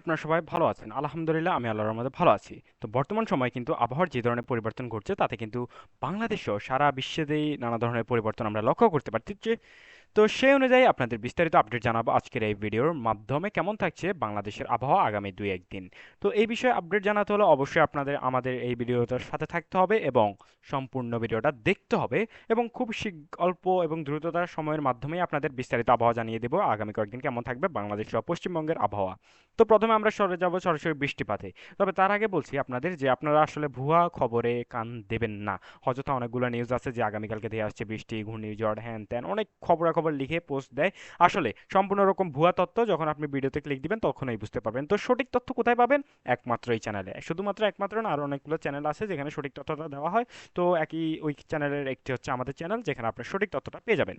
আপনারা সবাই ভালো আছেন। আলহামদুলিল্লাহ আমি আল্লাহর রহমতে ভালো আছি। তো বর্তমান সময়ে কিন্তু আবহাওয়ার যে ধরনের পরিবর্তন ঘটছে তাতে কিন্তু বাংলাদেশসহ সারা বিশ্বেতেই নানা ধরনের পরিবর্তন আমরা লক্ষ্য করতে পারছি। তো সেই অনুযায়ী আপনাদের বিস্তারিত আপডেট জানাবো আজকের এই ভিডিওর মাধ্যমে কেমন থাকছে বাংলাদেশের আবহাওয়া আগামী 2-1 দিন। তো এই বিষয়ে আপডেট জানাতে হলে অবশ্যই আপনাদের আমাদের এই ভিডিওটার সাথে থাকতে হবে এবং সম্পূর্ণ ভিডিওটা দেখতে হবে এবং খুব অল্প এবং দ্রুততার সময়ের মাধ্যমেই আপনাদের বিস্তারিত আবহাওয়া জানিয়ে দেবো আগামী কয়েকদিন কেমন থাকবে বাংলাদেশ সহ পশ্চিমবঙ্গের আবহাওয়া। তো প্রথমে আমরা সরে যাব সরাসরি বৃষ্টিপাতে। তবে তার আগে বলছি আপনাদের যে আপনারা আসলে ভুয়া খবরে কান দেবেন না। অযথা অনেকগুলো নিউজ আছে যে আগামীকালকে ধেয়ে আসছে বৃষ্টি, ঘূর্ণিঝড়, হ্যান ত্যান অনেক খবরাখবর লিখে পোস্ট দেয়। আসলে সম্পূর্ণ রকম ভুয়া তথ্য যখন আপনি ভিডিওতে ক্লিক দিবেন তখনই বুঝতে পারবেন। তো সঠিক তথ্য কোথায় পাবেন? একমাত্র এই চ্যানেলে। শুধুমাত্র একমাত্র না, আরও অনেকগুলো চ্যানেল আছে যেখানে সঠিক তথ্যটা দেওয়া হয়। তো একই ওই চ্যানেলের একটি হচ্ছে আমাদের চ্যানেল, যেখানে আপনি সঠিক তথ্যটা পেয়ে যাবেন।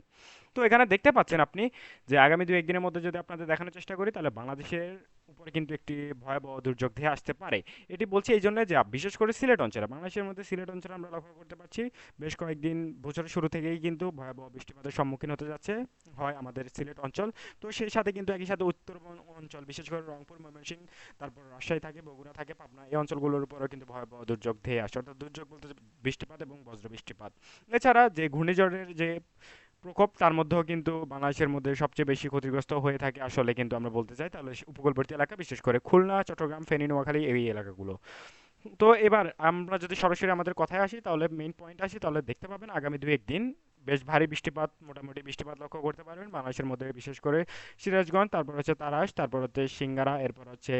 তো এখানে দেখতে পাচ্ছেন আপনি যে আগামী 2-1 দিনের মধ্যে যদি আপনাদের দেখানোর চেষ্টা করি তাহলে বাংলাদেশের উপরে কিন্তু একটি ভয়াবহ দুর্যোগ ধেয়ে আসতে পারে। এটি বলছি এই জন্য যে বিশেষ করে সিলেট অঞ্চলে, বাংলাদেশের মধ্যে সিলেট অঞ্চলে আমরা লক্ষ্য করতে পারছি বেশ কয়েকদিন বছরের শুরু থেকেই কিন্তু ভয়াবহ বৃষ্টিপাতের সম্মুখীন হতে যাচ্ছে হয় আমাদের সিলেট অঞ্চল। তো সেই সাথে কিন্তু একই সাথে উত্তরবঙ্গ অঞ্চল, বিশেষ করে রংপুর, ময়মনসিংহ, তারপর রাজশাহী থাকে, বগুড়া থাকে, পাবনা, এই অঞ্চলগুলোর উপরেও কিন্তু ভয়াবহ দুর্যোগ ধেয়ে আসে। অর্থাৎ দুর্যোগ বলতে বৃষ্টিপাত এবং বজ্র বৃষ্টিপাত। এছাড়া যে ঘূর্ণিঝড়ের যে প্রকোপ, তার মধ্যেও কিন্তু বাংলাদেশের মধ্যে সবচেয়ে বেশি ক্ষতিগ্রস্ত হয়ে থাকে আসলে কিন্তু আমরা বলতে চাই তাহলে উপকূলবর্তী এলাকা, বিশেষ করে খুলনা, চট্টগ্রাম, ফেনী, নোয়াখালী এই এলাকাগুলো। তো এবার আমরা যদি সরাসরি আমাদের কথায় আসি তাহলে মেইন পয়েন্ট আসি, তাহলে দেখতে পাবেন আগামী 2-1 দিন বেশ ভারী বৃষ্টিপাত, মোটামুটি বৃষ্টিপাত লক্ষ্য করতে পারবেন বাংলাদেশের মধ্যে, বিশেষ করে সিরাজগঞ্জ, তারপর হচ্ছে তারাস, তারপর হচ্ছে সিঙ্গারা, এরপর হচ্ছে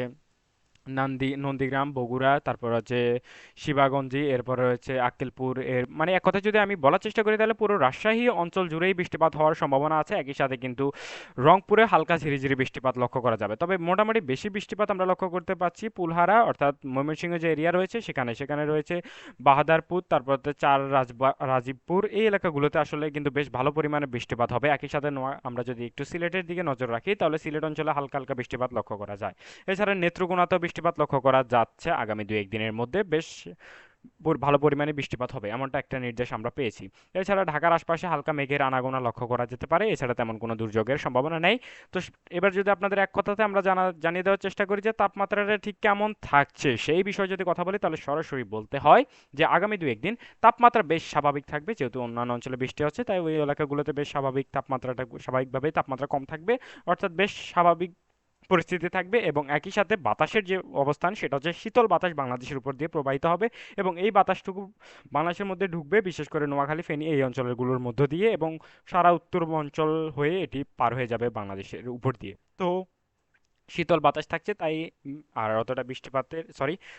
নন্দীগ্রাম, বগুড়া, তারপর হচ্ছে শিবাগঞ্জি, এরপরে হচ্ছে আক্কেলপুর, এর মানে এক কথায় যদি আমি বলার চেষ্টা করি তাহলে পুরো রাজশাহী অঞ্চল জুড়েই বৃষ্টিপাত হওয়ার সম্ভাবনা আছে। একই সাথে কিন্তু রংপুরে হালকা ঝিরিঝিরি বৃষ্টিপাত লক্ষ্য করা যাবে। তবে মোটামুটি বেশি বৃষ্টিপাত আমরা লক্ষ্য করতে পারছি পুলহারা, অর্থাৎ ময়মনসিংহ যে এরিয়া রয়েছে সেখানে সেখানে রয়েছে বাহাদারপুর, তারপর হচ্ছে রাজীবপুর, এই এলাকাগুলোতে আসলে কিন্তু বেশ ভালো পরিমাণে বৃষ্টিপাত হবে। একই সাথে আমরা যদি একটু সিলেটের দিকে নজর রাখি তাহলে সিলেট অঞ্চলে হালকা হালকা বৃষ্টিপাত লক্ষ্য করা যায়। এছাড়া নেত্রকোনাতেও বৃষ্টিপাত লক্ষ্য করা যাচ্ছে আগামী 2-1 দিনের মধ্যে বেশ ভালো পরিমাণে বৃষ্টিপাত হবে এমনটা একটা নির্দেশ আমরা পেয়েছি। এছাড়া ঢাকার আশপাশে হালকা মেঘের আনাগোনা লক্ষ্য করা যেতে পারে, এছাড়া তেমন কোনো দুর্যোগের সম্ভাবনা নেই। তো এবার যদি আপনাদের এক কথাতে আমরা জানিয়ে দেওয়ার চেষ্টা করি যে তাপমাত্রাটা ঠিক কেমন থাকছে সেই বিষয়ে যদি কথা বলি তাহলে সরাসরি বলতে হয় যে আগামী 2-1 দিন তাপমাত্রা বেশ স্বাভাবিক থাকবে, যেহেতু অন্যান্য অঞ্চলে বৃষ্টি হচ্ছে তাই ওই এলাকাগুলোতে বেশ স্বাভাবিকভাবেই তাপমাত্রা কম থাকবে, অর্থাৎ বেশ স্বাভাবিক পরিস্থিতি থাকবে। এবং একই সাথে বাতাসের যে অবস্থান সেটা হচ্ছে শীতল বাতাস বাংলাদেশের উপর দিয়ে প্রবাহিত হবে এবং এই বাতাসটুকু বাংলাদেশের মধ্যে ঢুকবে বিশেষ করে নোয়াখালী, ফেনী এই অঞ্চলগুলোর মধ্য দিয়ে এবং সারা উত্তর অঞ্চল হয়ে এটি পার হয়ে যাবে বাংলাদেশের উপর দিয়ে। তো শীতল বাতাস থাকছে তাই আর অতটা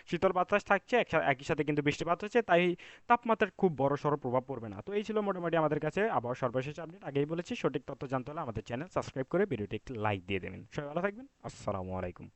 শীতল বাতাস থাকছে, একই সাথে কিন্তু বৃষ্টিপাত হচ্ছে তাই তাপমাত্রার খুব বড় সড়ো প্রভাব পড়বে না। তো এই ছিল মোটামুটি আমাদের কাছে আবহাওয়ার সর্বশেষ আপডেট। আগেই বলেছি সঠিক তথ্য জানতে হলে আমাদের চ্যানেল সাবস্ক্রাইব করে ভিডিওটি একটি লাইক দিয়ে দেবেন। সবাই ভালো থাকবেন। আসসালামু আলাইকুম।